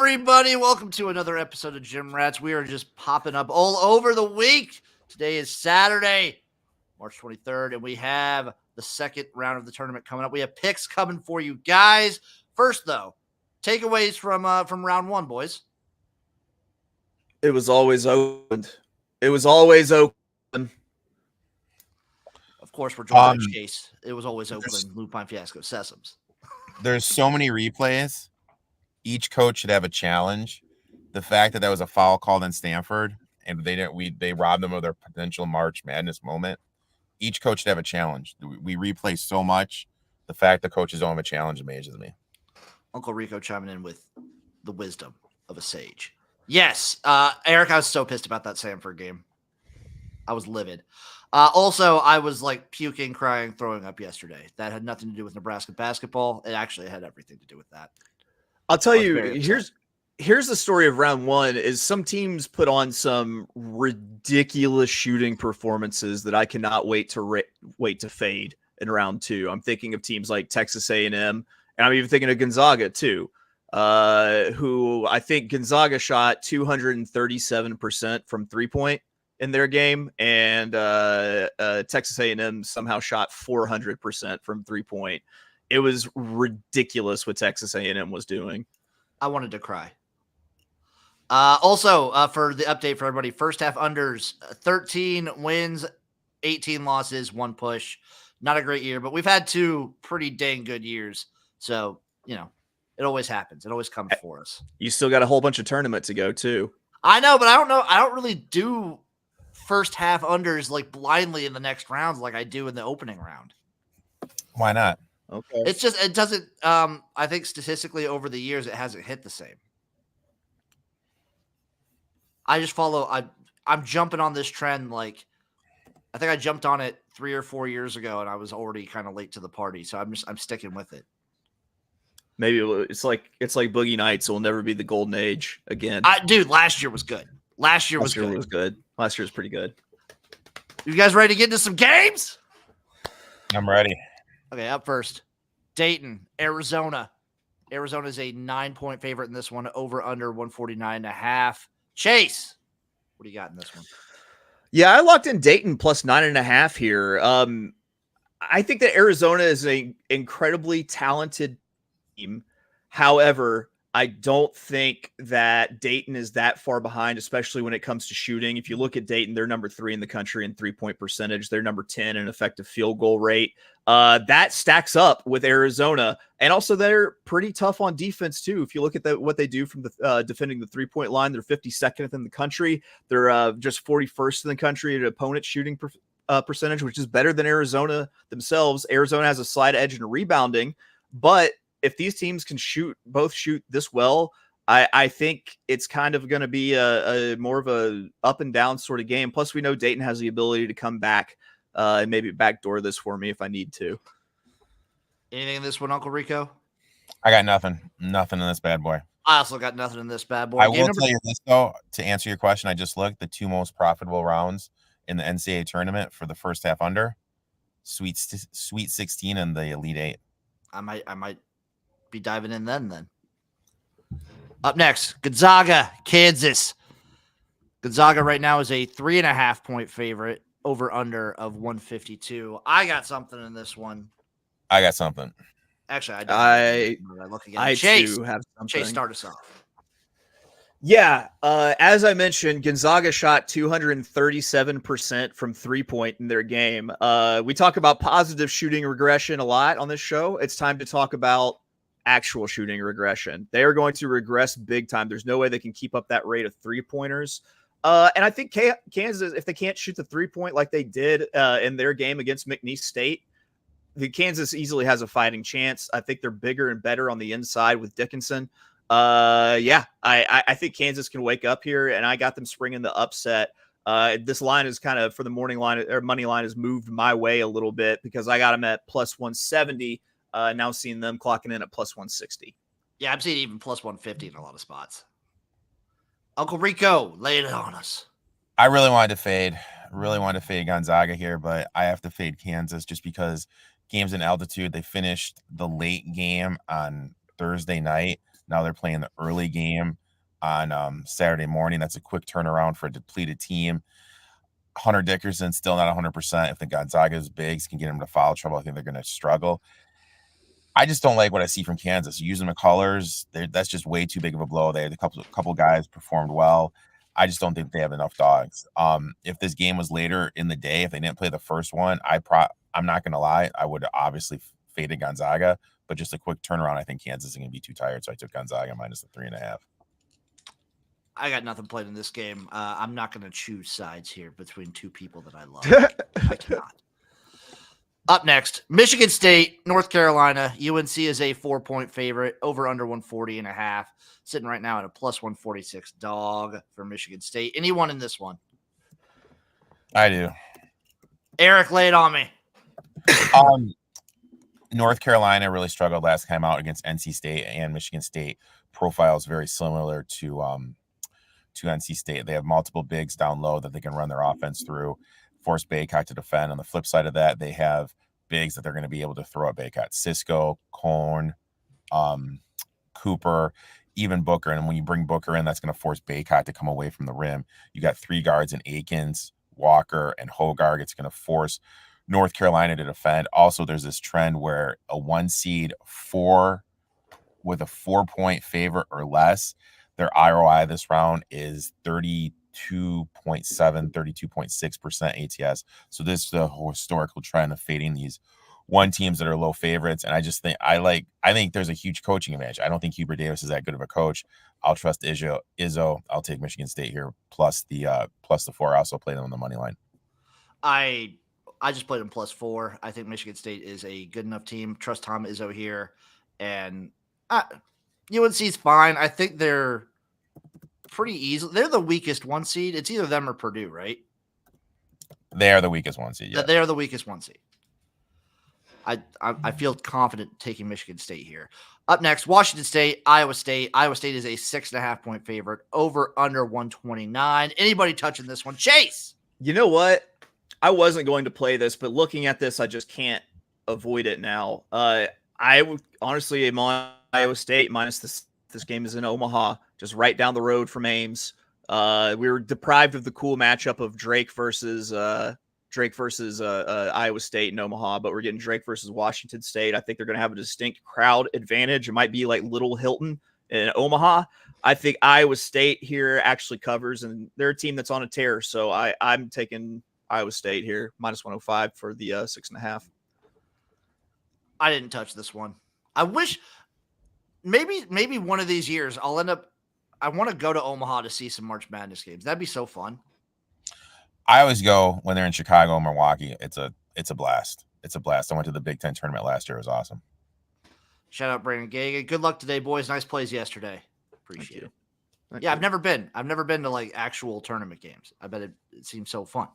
everybody? Welcome to another episode of Gym Rats. We are just popping up all over the week. Today is Saturday, March 23rd, and we have the second round of the tournament coming up. We have picks coming for you guys. First, though, takeaways from round one, boys. It was always open. Of course, we're joined by Chase. It was always open. Lupine Fiasco, Sessoms. There's so many replays. Each coach should have a challenge. The fact that was a foul called in Stanford and they robbed them of their potential March Madness moment. Each coach should have a challenge. We replay so much. The fact that coaches don't have a challenge amazes me. Uncle Rico chiming in with the wisdom of a sage. Yes, Erik, I was so pissed about that Stanford game. I was livid. Also, I was like puking, crying, throwing up yesterday. That had nothing to do with Nebraska basketball. It actually had everything to do with that. I'll tell you, here's the story of round one is some teams put on some ridiculous shooting performances that I cannot wait to fade in round two. I'm thinking of teams like Texas A&M, and I'm even thinking of Gonzaga too, who I think Gonzaga shot 237% from three-point in their game, and Texas A&M somehow shot 400% from three-point. It was ridiculous what Texas A&M was doing. I wanted to cry. Also, for the update for everybody, first half unders, 13 wins, 18 losses, 1 push. Not a great year, but we've had 2 pretty dang good years. So, it always happens. It always comes for us. You still got a whole bunch of tournament to go, too. I know, but I don't know. I don't really do first half unders like blindly in the next rounds like I do in the opening round. Why not? Okay. It's just, it doesn't, I think statistically over the years, it hasn't hit the same. I just I'm jumping on this trend. Like, I think I jumped on it 3 or 4 years ago and I was already kind of late to the party. So I'm sticking with it. Maybe it's like Boogie Nights will never be the golden age again. Dude, last year was good. Last year was good. Last year was pretty good. You guys ready to get into some games? I'm ready. Okay, up first, Dayton, Arizona. Arizona is a 9-point favorite in this one, over under 149.5. Chase, what do you got in this one? Yeah, I locked in Dayton plus 9.5 here. I think that Arizona is an incredibly talented team. However, I don't think that Dayton is that far behind, especially when it comes to shooting. If you look at Dayton, they're number 3 in the country in 3-point percentage. They're number 10 in effective field goal rate. That stacks up with Arizona. And also they're pretty tough on defense too. If you look at what they do from the defending the 3-point line, they're 52nd in the country. They're just 41st in the country at opponent shooting percentage, which is better than Arizona themselves. Arizona has a slight edge in rebounding, but if these teams can both shoot this well, I think it's kind of going to be a more of a up and down sort of game. Plus, we know Dayton has the ability to come back and maybe backdoor this for me if I need to. Anything in this one, Uncle Rico? I got nothing. Nothing in this bad boy. I also got nothing in this bad boy. I will tell you this, though, to answer your question, I just looked. The 2 most profitable rounds in the NCAA tournament for the first half under, Sweet 16 and the Elite 8. I might be diving in then. Up next, Gonzaga, Kansas. Gonzaga right now is a 3.5-point favorite, over under of 152. I got something in this one. I got something. Actually, I Chase, too have something. Chase, start us off. Yeah, as I mentioned, Gonzaga shot 237% from 3-point in their game. We talk about positive shooting regression a lot on this show. It's time to talk about actual shooting regression. They are going to regress big time. There's no way they can keep up that rate of 3-pointers. And I think Kansas, if they can't shoot the 3-point like they did in their game against McNeese State, the Kansas easily has a fighting chance. I think they're bigger and better on the inside with Dickinson. I think Kansas can wake up here, and I got them springing the upset. This line is kind of, for the morning line or money line, has moved my way a little bit because I got them at plus 170. Now seeing them clocking in at plus 160. Yeah, I'm seeing even plus 150 in a lot of spots. Uncle Rico, lay it on us. I really wanted to fade Gonzaga here, but I have to fade Kansas just because games in altitude. They finished the late game on Thursday night. Now they're playing the early game on Saturday morning. That's a quick turnaround for a depleted team. Hunter Dickerson still not 100%. If the Gonzaga's bigs can get him to foul trouble, I think they're going to struggle. I just don't like what I see from Kansas. Using McCullers, that's just way too big of a blow. They had a couple guys performed well. I just don't think they have enough dogs. If this game was later in the day, if they didn't play the first one, I'm not going to lie, I would have obviously faded Gonzaga, but just a quick turnaround, I think Kansas is going to be too tired, so I took Gonzaga minus the 3.5. I got nothing played in this game. I'm not going to choose sides here between two people that I love. I cannot. Up next, Michigan State, North Carolina. UNC is a 4-point favorite, over under 140.5. Sitting right now at a plus 146 dog for Michigan State. Anyone in this one? I do. Erik, lay it on me. North Carolina really struggled last time out against NC State, and Michigan State profile is very similar to NC State. They have multiple bigs down low that they can run their offense through, force Baycott to defend. On the flip side of that, they have bigs that they're going to be able to throw at Baycott. Cisco, Cone, Cooper, even Booker. And when you bring Booker in, that's going to force Baycott to come away from the rim. You got 3 guards in Akins, Walker, and Hogarth. It's going to force North Carolina to defend. Also, there's this trend where a 1 seed with a 4-point favorite or less, their ROI this round is 32.7, 32.6% ATS. So this is the historical trend of fading these 1 teams that are low favorites. And I just think I think there's a huge coaching advantage. I don't think Hubert Davis is that good of a coach. I'll trust Izzo. I'll take Michigan State here plus the 4. I also played them on the money line. I just played them plus 4. I think Michigan State is a good enough team. Trust Tom Izzo here. And UNC's fine. I think they're pretty easy. They're the weakest 1 seed. It's either them or Purdue, right? They are the weakest 1 seed. Yeah. They are the weakest 1 seed. I feel confident taking Michigan State here. Up next, Washington State, Iowa State. Iowa State is a 6.5-point favorite, over under 129. Anybody touching this one? Chase. You know what? I wasn't going to play this, but looking at this, I just can't avoid it now. I would honestly am on Iowa State minus this game is in Omaha, just right down the road from Ames. We were deprived of the cool matchup of Drake versus Iowa State in Omaha, but we're getting Drake versus Washington State. I think they're going to have a distinct crowd advantage. It might be like Little Hilton in Omaha. I think Iowa State here actually covers, and they're a team that's on a tear. So I'm taking Iowa State here, minus 105 for the 6.5. I didn't touch this one. I wish maybe one of these years I want to go to Omaha to see some March Madness games. That'd be so fun. I always go when they're in Chicago or Milwaukee. It's a blast. It's a blast. I went to the Big Ten tournament last year. It was awesome. Shout out Brandon Gagan. Good luck today, boys. Nice plays yesterday. Appreciate it. Yeah, I've never been to like actual tournament games. I bet it seems so fun.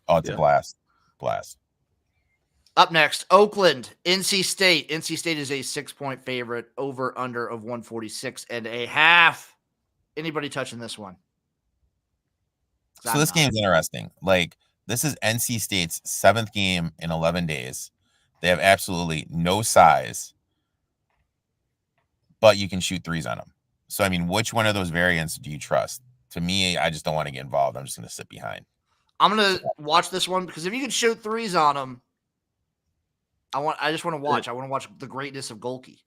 Oh, it's a blast. Blast. Up next, Oakland, NC State. NC State is a 6-point favorite, over under of 146.5. Anybody touching this one? So this game's interesting. Like, this is NC State's 7th game in 11 days. They have absolutely no size, but you can shoot threes on them. So, I mean, which one of those variants do you trust? To me, I just don't want to get involved. I'm just going to sit behind. I'm going to watch this one because if you can shoot threes on them, I just want to watch. I want to watch the greatness of Golke.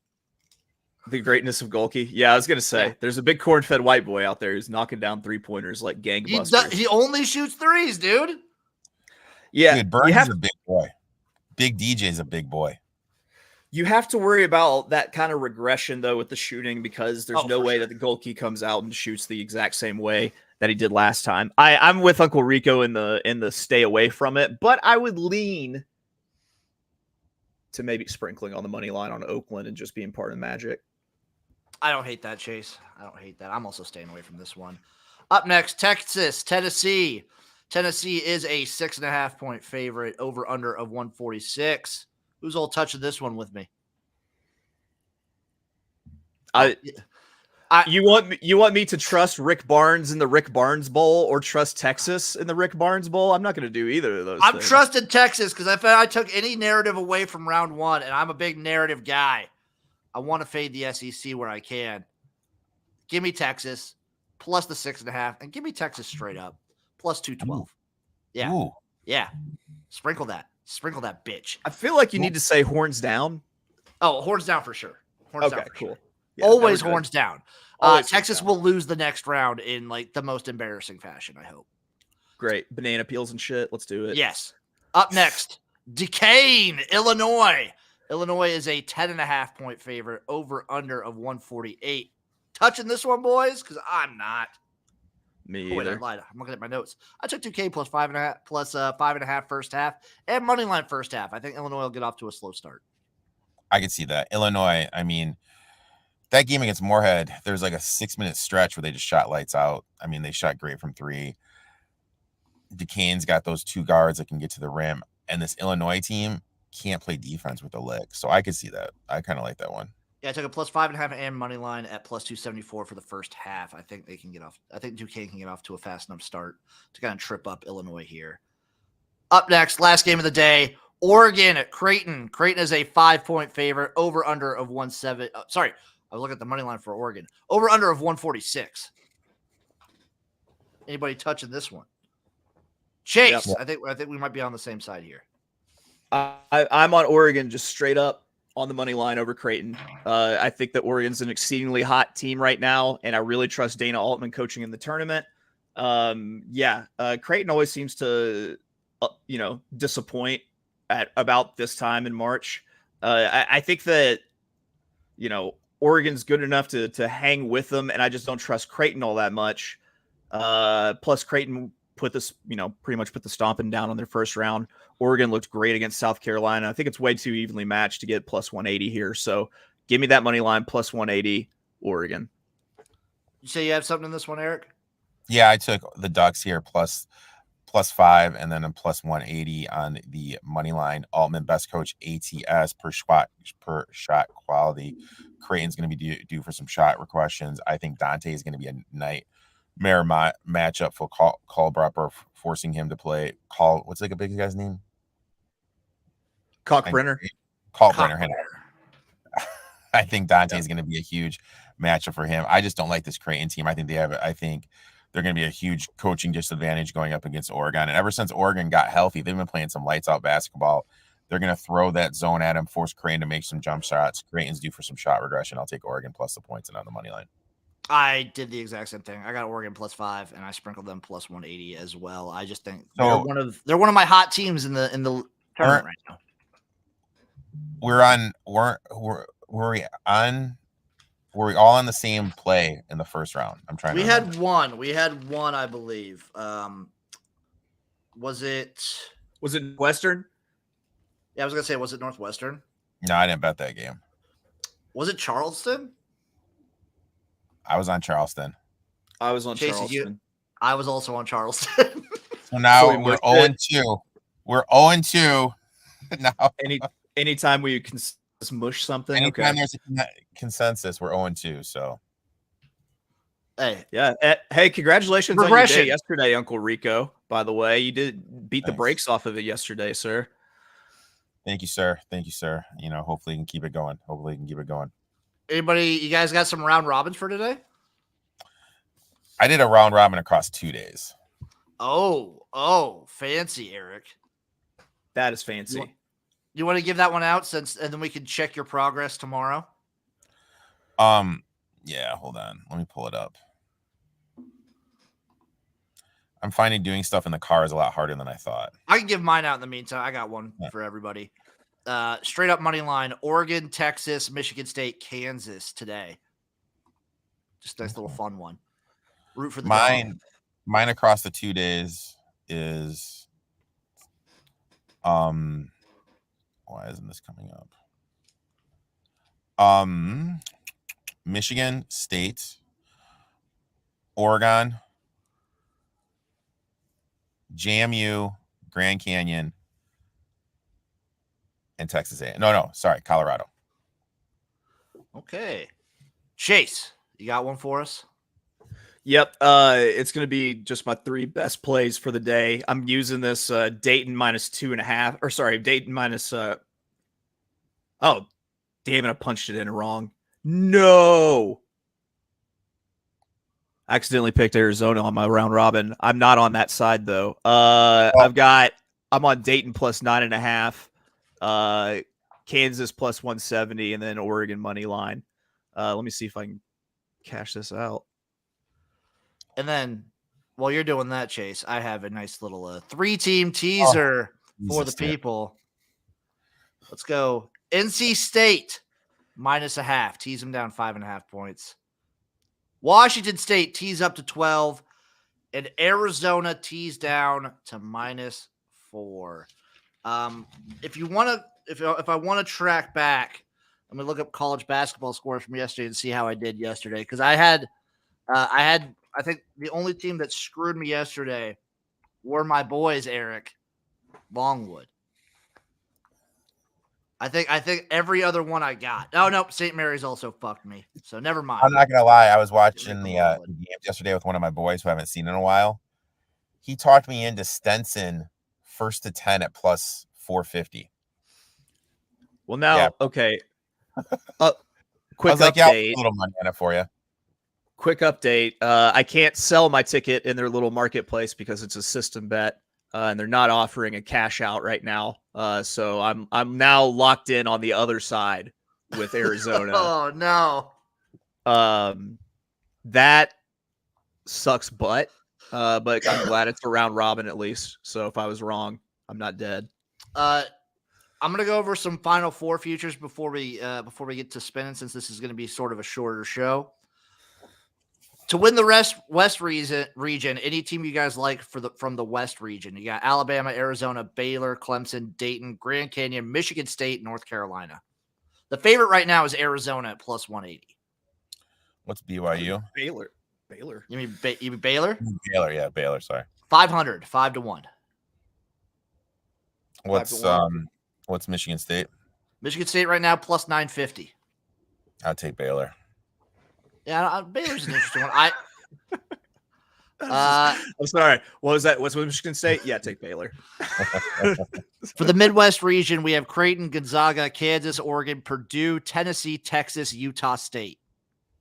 The greatness of Golke. Yeah, I was going to say, there's a big corn-fed white boy out there who's knocking down three-pointers like gangbusters. He only shoots threes, dude. Yeah. Dude, Burns is a big boy. Big DJ's a big boy. You have to worry about that kind of regression, though, with the shooting because there's no way that the Golke comes out and shoots the exact same way that he did last time. I'm with Uncle Rico in the stay away from it, but I would lean to maybe sprinkling on the money line on Oakland and just being part of Magic. I don't hate that, Chase. I don't hate that. I'm also staying away from this one. Up next, Texas, Tennessee. Tennessee is a 6.5-point favorite, over under of 146. Who's all touching this one with me? You want me to trust Rick Barnes in the Rick Barnes Bowl or trust Texas in the Rick Barnes Bowl? I'm not going to do either of those. I'm trusting Texas because I took any narrative away from round 1, and I'm a big narrative guy. I want to fade the SEC where I can. Give me Texas plus the 6.5, and give me Texas straight up plus 212. Yeah. Ooh. Yeah. Sprinkle that bitch. I feel like you need to say horns down. Oh, horns down for sure. Horns down Okay, for cool. sure. Yeah, Always horns down. Always Texas horns down. will lose the next round in like the most embarrassing fashion, I hope. Great. Banana peels and shit. Let's do it. Yes. Up next, Duquesne, Illinois. Illinois is a 10.5 point favorite, over under of 148. Touching this one, boys, because I'm not. Me Oh, wait, I either. lied. I'm looking at my notes. I took Duquesne plus 5.5, plus 5.5 first half, and money line first half. I think Illinois will get off to a slow start. I can see that. Illinois, I mean, that game against Moorhead, there's like a 6-minute stretch where they just shot lights out. I mean, they shot great from 3. Duquesne's got those 2 guards that can get to the rim, and this Illinois team can't play defense with a lick. So I could see that. I kind of like that one. Yeah, I took a plus 5.5 and money line at plus 274 for the first half. I think they can get off. I think Duquesne can get off to a fast enough start to kind of trip up Illinois here. Up next, last game of the day, Oregon at Creighton. Creighton is a 5-point favorite, over under of 170. Sorry, I was looking at the money line for Oregon. Over under of 146. Anybody touching this one? Chase, Yep. I think we might be on the same side here. I'm on Oregon just straight up on the money line over Creighton. I think that Oregon's an exceedingly hot team right now, and I really trust Dana Altman coaching in the tournament. Creighton always seems to, disappoint at about this time in March. I think that, Oregon's good enough to hang with them, and I just don't trust Creighton all that much. Plus, Creighton pretty much put the stomping down on their first round. Oregon looked great against South Carolina. I think it's way too evenly matched to get plus 180 here. So give me that money line plus 180, Oregon. You say you have something in this one, Erik? Yeah, I took the Ducks here plus 5, and then a plus 180 on the money line. Altman, best coach, ATS per shot quality. Creighton's going to be due for some shot questions. I think Dante is going to be a nightmare matchup for Kalbrupper, forcing him to play. What's like a big guy's name? Kalkbrenner. Kalkbrenner. I think Dante is going to be a huge matchup for him. I just don't like this Creighton team. I think they're going to be a huge coaching disadvantage going up against Oregon. And ever since Oregon got healthy, they've been playing some lights out basketball. They're going to throw that zone at him, force Creighton to make some jump shots. Creighton's due for some shot regression. I'll take Oregon plus the points and on the money line. I did the exact same thing. I got Oregon plus 5, and I sprinkled them plus 180 as well. I just think they're one of my hot teams in the tournament right now. Were we all on the same play in the first round? I'm trying. We had one, I believe. Was it Western? Yeah, I was gonna say, was it Northwestern? No, I didn't bet that game. Was it Charleston? I was on Charleston. I was on Chase, Charleston. I was also on Charleston. So now we're 0-2. We're 0-2 now. Anytime we can smush something. Anytime there's a consensus, we're 0-2. So, hey, yeah. Hey, congratulations on your day yesterday, Uncle Rico. By the way, you did beat the brakes off of it yesterday, sir. Thank you, sir. Hopefully you can keep it going. Anybody, you guys got some round robins for today? I did a round robin across 2 days. Oh, fancy, Erik. That is fancy. You want to give that one out and then we can check your progress tomorrow? Yeah, hold on. Let me pull it up. I'm finding doing stuff in the car is a lot harder than I thought. I can give mine out in the meantime. I got one for everybody. Straight up money line: Oregon, Texas, Michigan State, Kansas today. Just a nice little fun one. Root for the mine across the 2 days is why isn't this coming up? Michigan State, Oregon, JMU, Grand Canyon, and Texas A. Sorry, Colorado. Okay. Chase, you got one for us? Yep. It's going to be just my 3 best plays for the day. I'm using this Dayton minus 2.5, or sorry, Dayton minus Damn it, I punched it in wrong. No. I accidentally picked Arizona on my round robin. I'm not on that side though. I'm on Dayton plus 9.5, Kansas plus 170, and then Oregon money line. Let me see if I can cash this out. And then while you're doing that, Chase, I have a nice little 3-team teaser for the people. Let's go. NC State -0.5. Tease them down 5.5 points. Washington State tease up to 12. And Arizona tease down to -4. If I want to track back, I'm gonna look up college basketball scores from yesterday and see how I did yesterday. Because I think the only team that screwed me yesterday were my boys, Erik, Longwood. I think every other one I got. Oh no, St. Mary's also fucked me. So never mind. I'm not gonna lie. I was watching the game yesterday with one of my boys who I haven't seen in a while. He talked me into Stenson first to 10 at plus 450. Well, now, Yeah. Okay. I Quick was like, yeah, I'll put update. a little money on it for you. Quick update. I can't sell my ticket in their little marketplace because it's a system bet, and they're not offering a cash out right now. So I'm now locked in on the other side with Arizona. Oh no. That sucks butt. But I'm glad it's a round robin at least. So if I was wrong, I'm not dead. I'm gonna go over some Final Four futures before we get to spinning, since this is gonna be sort of a shorter show. To win the West region, any team you guys like from the West region, you got Alabama, Arizona, Baylor, Clemson, Dayton, Grand Canyon, Michigan State, North Carolina. The favorite right now is Arizona at plus 180. What's BYU? Baylor. You mean Baylor? Baylor, yeah, Baylor. Sorry. 500, 5-1. What's Michigan State? Michigan State right now plus 950. I'll take Baylor. Yeah, Baylor's an interesting one. I'm sorry. What was that? What's with Michigan State? Yeah, take Baylor. For the Midwest region, we have Creighton, Gonzaga, Kansas, Oregon, Purdue, Tennessee, Texas, Utah State.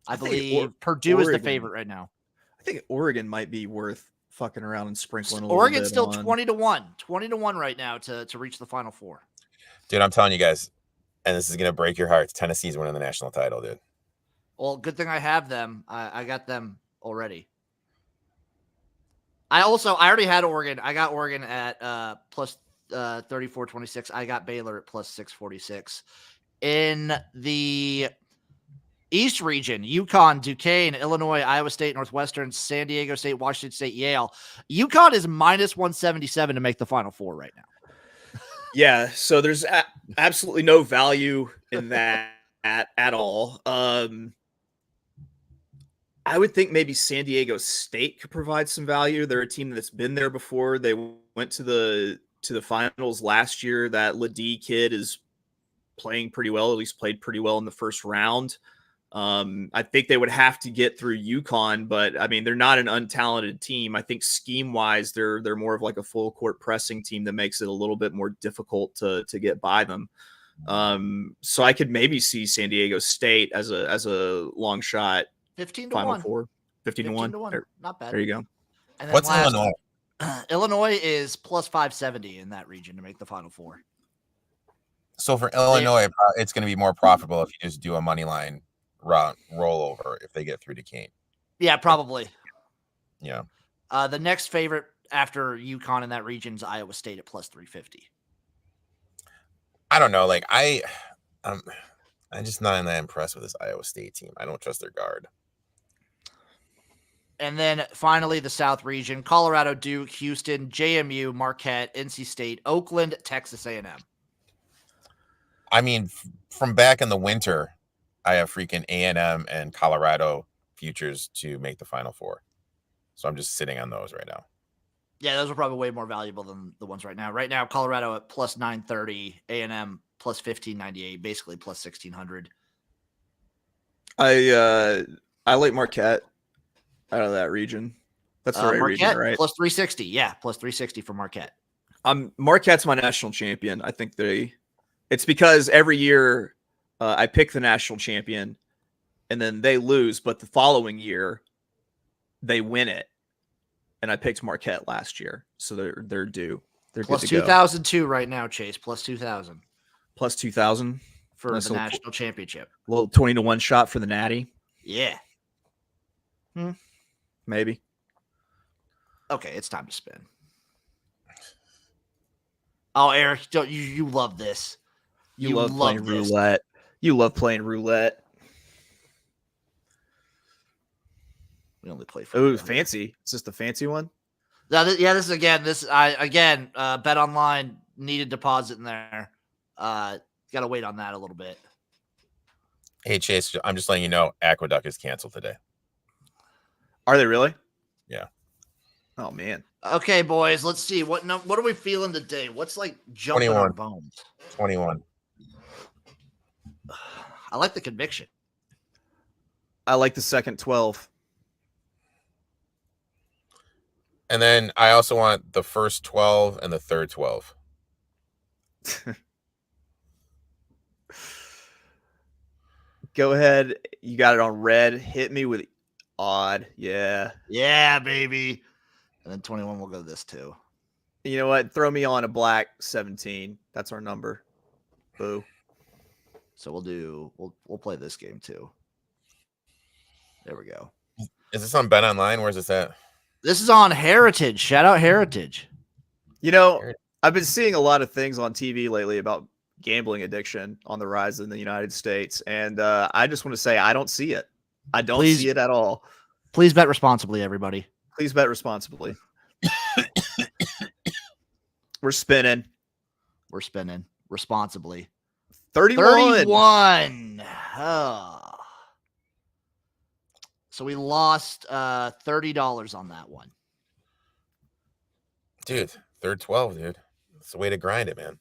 I believe Purdue is the favorite right now. I think Oregon might be worth fucking around and sprinkling a Oregon's little bit still 20-1. 20-1 right now to reach the Final Four. Dude, I'm telling you guys, and this is going to break your hearts. Tennessee's winning the national title, dude. Well, good thing I have them. I got them already. I already had Oregon. I got Oregon at plus 34.26. I got Baylor at plus 646. In the East region, UConn, Duquesne, Illinois, Iowa State, Northwestern, San Diego State, Washington State, Yale. UConn is minus 177 to make the Final Four right now. Yeah, so there's absolutely no value in that at all. I would think maybe San Diego State could provide some value. They're a team that's been there before. They went to the finals last year. That Ledee kid is playing pretty well, at least played pretty well in the first round. I think they would have to get through UConn, but I mean, they're not an untalented team. I think scheme wise, they're more of like a full court pressing team that makes it a little bit more difficult to get by them. So I could maybe see San Diego State as a long shot. 15-1. 15-1. Not bad. There you go. And then What's Illinois? Illinois is plus 570 in that region to make the Final Four. So for Illinois, it's going to be more profitable if you just do a money line rollover if they get through Duquesne. Yeah, probably. Yeah. The next favorite after UConn in that region is Iowa State at plus 350. I don't know. Like I'm just not that impressed with this Iowa State team. I don't trust their guard. And then finally, the South region: Colorado, Duke, Houston, JMU, Marquette, NC State, Oakland, Texas A&M. I mean, from back in the winter, I have freaking A&M and Colorado futures to make the Final Four. So I'm just sitting on those right now. Yeah, those are probably way more valuable than the ones right now. Right now, Colorado at plus 930, A&M plus 1598, basically plus 1600. I like Marquette out of that region. That's the right Marquette, region, right? Plus 360. Yeah, plus 360 for Marquette. Marquette's my national champion. I think it's because every year I pick the national champion, and then they lose, but the following year they win it. And I picked Marquette last year, so they're due. They're plus good to go. 2,002 right now, Chase. Plus 2,000 Plus 2,000 for the national championship. Little 20-1 shot for the Natty. Yeah. Maybe. Okay, it's time to spin. Oh, Erik, don't you love this? You love playing roulette. You love playing roulette. We only play for. Oh, fancy! Is this the fancy one? This is again. Bet Online needed deposit in there. Got to wait on that a little bit. Hey Chase, I'm just letting you know, Aqueduct is canceled today. Are they really? Yeah. Oh man. Okay, boys. Let's see what are we feeling today. What's like jumping our bones? 21. I like the conviction. I like the second 12. And then I also want the first 12 and the third 12. Go ahead. You got it on red. Hit me with odd. Yeah. Yeah, baby. And then 21 will go to this too. You know what? Throw me on a black 17. That's our number. Boo. So we'll play this game too. There we go. Is this on Bet Online? Where's this at? This is on Heritage. Shout out Heritage. You know, I've been seeing a lot of things on TV lately about gambling addiction on the rise in the United States. And I just want to say, I don't see it. I don't see it at all. Please bet responsibly, everybody. Please bet responsibly. We're spinning. We're spinning responsibly. 31. Oh. So we lost $30 on that one. Dude, third 12, dude. That's the way to grind it, man.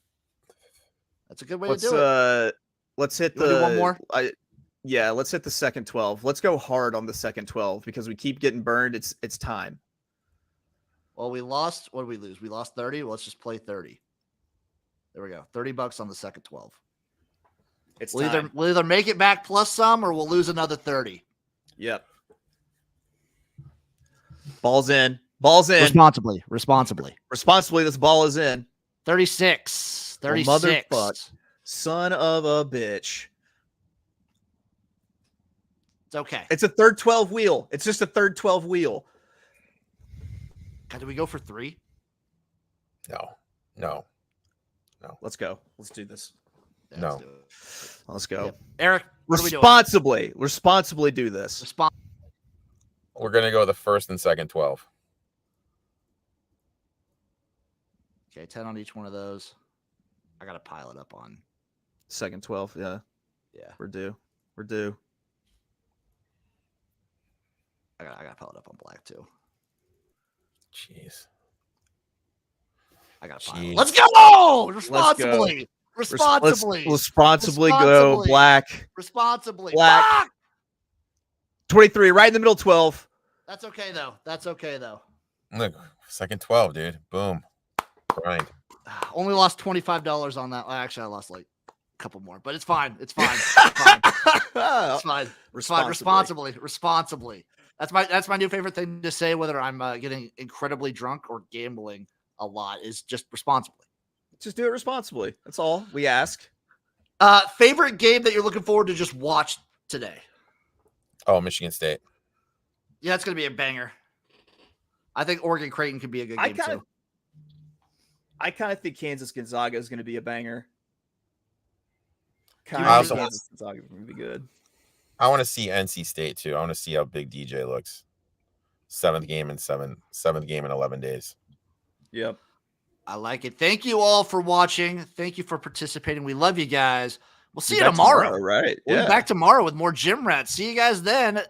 That's a good way to do it. Let's hit do one more. Let's hit the second 12. Let's go hard on the second 12 because we keep getting burned. It's time. Well, we lost. What did we lose? We lost 30. Well, let's just play 30. There we go. $30 on the second 12. We'll either make it back plus some or we'll lose another 30. Yep. Ball's in. Ball's in. Responsibly. This ball is in. 36. 36. Oh, motherfuck. Son of a bitch. It's okay. It's a third 12 wheel. It's just a third 12 wheel. God, did we go for 3? No. Let's go. Let's do this. Yeah, No. Let's go. Yep. Erik, what are we doing? Responsibly do this. We're going to go the first and second 12. Okay, 10 on each one of those. I got to pile it up on. Second 12, yeah. Yeah. We're due. I got to pile it up on black too. Jeez. I got to pile it. Let's go! Responsibly. Responsibly go black. Responsibly. Black. Fuck! 23, right in the middle, 12. That's okay though. Look, second 12, dude. Boom. Grind. Only lost $25 on that. Actually, I lost like a couple more, but it's fine. It's fine. Responsibly. That's my new favorite thing to say, whether I'm getting incredibly drunk or gambling a lot, is just responsibly. Just do it responsibly. That's all we ask. Favorite game that you're looking forward to just watch today? Oh, Michigan State. Yeah, it's going to be a banger. I think Oregon Creighton could be a good game too. I kind of think Kansas Gonzaga is going to be a banger. Kansas Gonzaga is going to be good. I want to see NC State too. I want to see how big DJ looks. Seventh game in 11 days. Yep. I like it. Thank you all for watching. Thank you for participating. We love you guys. We'll see you tomorrow. Right. We'll be back tomorrow with more Gym Rats. See you guys then.